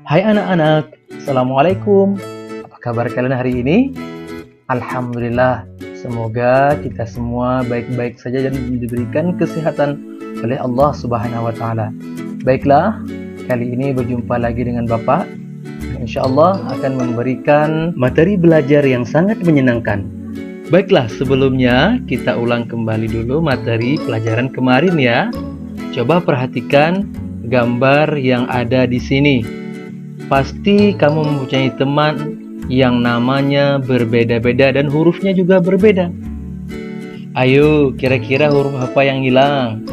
Hai anak-anak, Assalamualaikum. Apa kabar kalian hari ini? Alhamdulillah, semoga kita semua baik-baik saja dan diberikan kesehatan oleh Allah Subhanahu wa Ta'ala. Baiklah, kali ini berjumpa lagi dengan Bapak. Insya Allah akan memberikan materi belajar yang sangat menyenangkan. Baiklah, sebelumnya kita ulang kembali dulu materi pelajaran kemarin ya. Coba perhatikan gambar yang ada di sini. Pasti kamu mempunyai teman yang namanya berbeda-beda dan hurufnya juga berbeda. Ayo, kira-kira huruf apa yang hilang?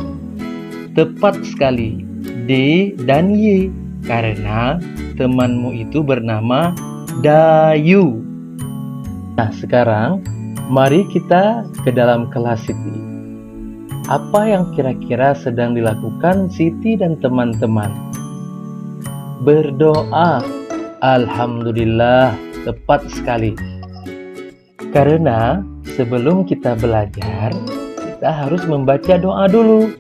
Tepat sekali, D dan Y, karena temanmu itu bernama Dayu. Nah, sekarang mari kita ke dalam kelas Siti. Apa yang kira-kira sedang dilakukan Siti dan teman-teman? Berdoa. Alhamdulillah, tepat sekali. Karena sebelum kita belajar, kita harus membaca doa dulu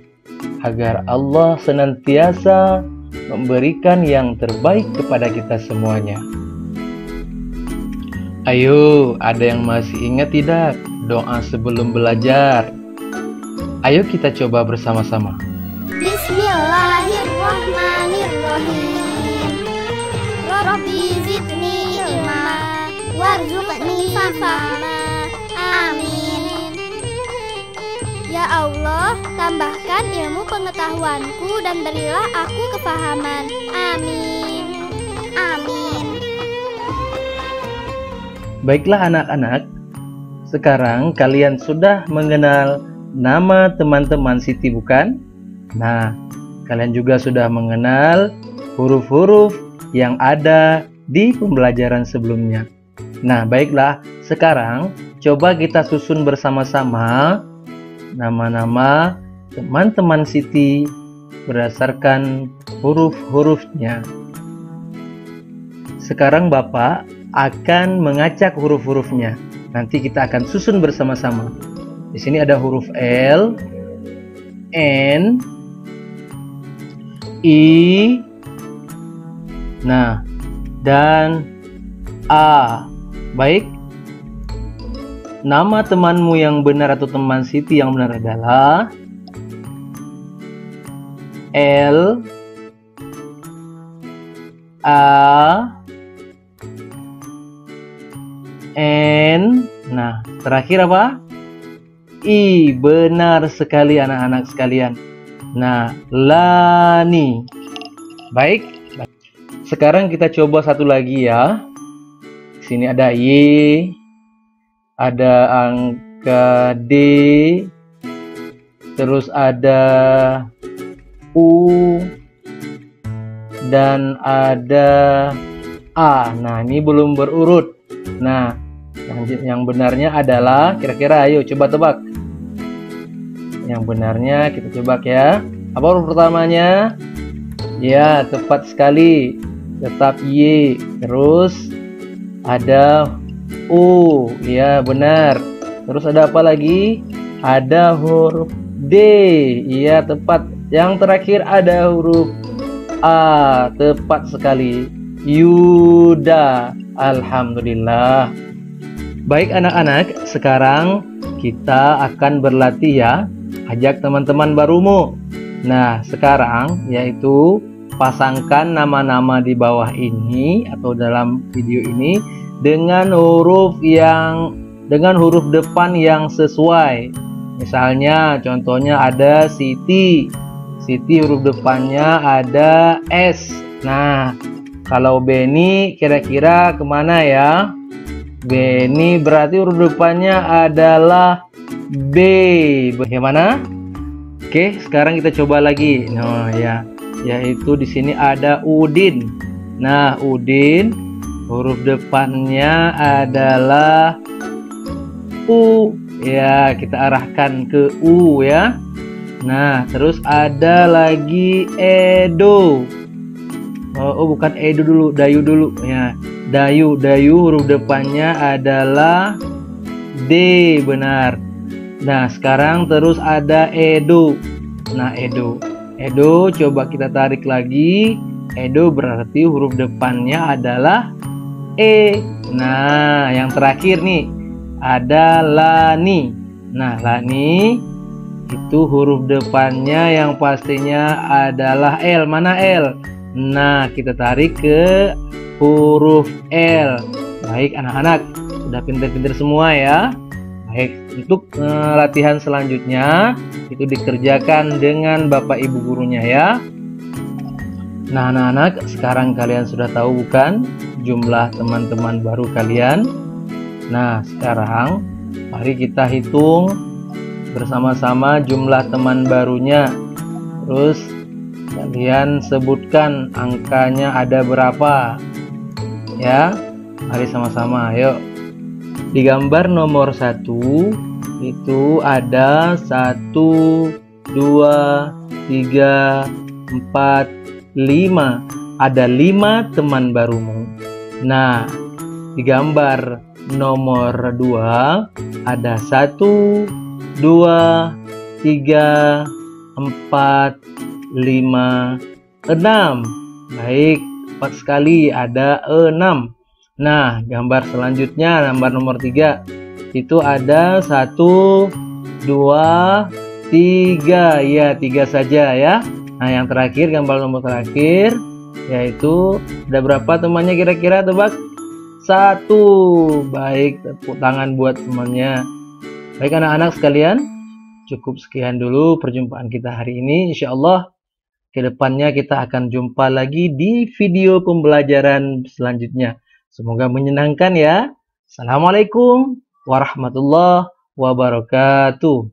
agar Allah senantiasa memberikan yang terbaik kepada kita semuanya. Ayo, ada yang masih ingat tidak doa sebelum belajar? Ayo kita coba bersama-sama. Bismillahirrahmanirrahim. Rabbi zidni ilma warzuqni fahma. Amin. Ya Allah, tambahkan ilmu pengetahuanku dan berilah aku kefahaman. Amin. Amin. Baiklah anak-anak, sekarang kalian sudah mengenal nama teman-teman Siti bukan? Nah, kalian juga sudah mengenal huruf-huruf yang ada di pembelajaran sebelumnya. Nah, baiklah, sekarang coba kita susun bersama-sama nama-nama teman-teman Siti berdasarkan huruf-hurufnya. Sekarang Bapak akan mengacak huruf-hurufnya. Nanti kita akan susun bersama-sama. Di sini ada huruf L, N, I, nah, dan A. Baik. Nama temanmu yang benar atau teman Siti yang benar adalah L, A, N. Nah, terakhir apa? I. Benar sekali anak-anak sekalian. Nah, Lani. Baik. Sekarang kita coba satu lagi ya. Di sini ada Y, ada angka D, terus ada U, dan ada A. Nah, ini belum berurut. Nah, yang benarnya adalah, kira-kira ayo coba tebak. Yang benarnya kita coba ya. Apa huruf pertamanya? Ya, tepat sekali. Tetap Y. Terus ada U. Ya, benar. Terus ada apa lagi? Ada huruf D. Iya, tepat. Yang terakhir ada huruf A. Tepat sekali. Yuda. Alhamdulillah. Baik anak-anak, sekarang kita akan berlatih ya. Ajak teman-teman barumu. Nah, sekarang yaitu pasangkan nama-nama di bawah ini atau dalam video ini dengan huruf depan yang sesuai. Misalnya contohnya ada Siti. Siti huruf depannya ada S. Nah, kalau Beni kira-kira kemana ya? Beni berarti huruf depannya adalah B. Bagaimana? Oke, sekarang kita coba lagi. Nah, ya. Yaitu di sini ada Udin. Nah, Udin huruf depannya adalah U. Ya, kita arahkan ke U ya. Nah, terus ada lagi Edo. Oh, bukan Edo dulu, Dayu dulu ya. Dayu huruf depannya adalah D, benar. Nah, sekarang terus ada Edo. Nah, Edo, coba kita tarik lagi. Edo berarti huruf depannya adalah E. Nah, yang terakhir nih ada Lani. Nah, Lani itu huruf depannya yang pastinya adalah L. Mana L? Nah, kita tarik ke huruf L. Baik anak-anak, sudah pintar-pintar semua ya. Baik, untuk latihan selanjutnya itu dikerjakan dengan Bapak Ibu gurunya ya. Nah anak-anak, sekarang kalian sudah tahu bukan jumlah teman-teman baru kalian? Nah sekarang mari kita hitung bersama-sama jumlah teman barunya. Terus kalian sebutkan angkanya ada berapa ya. Mari sama-sama, ayo. Di gambar nomor 1 itu ada 1, 2, 3, 4, 5. Ada 5 teman barumu. Nah, di gambar nomor 2 ada 1, 2, 3, 4, 5, 6. Baik, tepat sekali ada 6. Nah, gambar selanjutnya gambar nomor 3 itu ada 1, 2, 3. Ya, 3 saja ya. Nah, yang terakhir, gambar nomor terakhir, yaitu ada berapa temannya kira-kira, tebak? 1. Baik, tepuk tangan buat temannya. Baik anak-anak sekalian, cukup sekian dulu perjumpaan kita hari ini. Insya Allah, kedepannya kita akan jumpa lagi di video pembelajaran selanjutnya. Semoga menyenangkan ya. Assalamualaikum warahmatullahi wabarakatuh.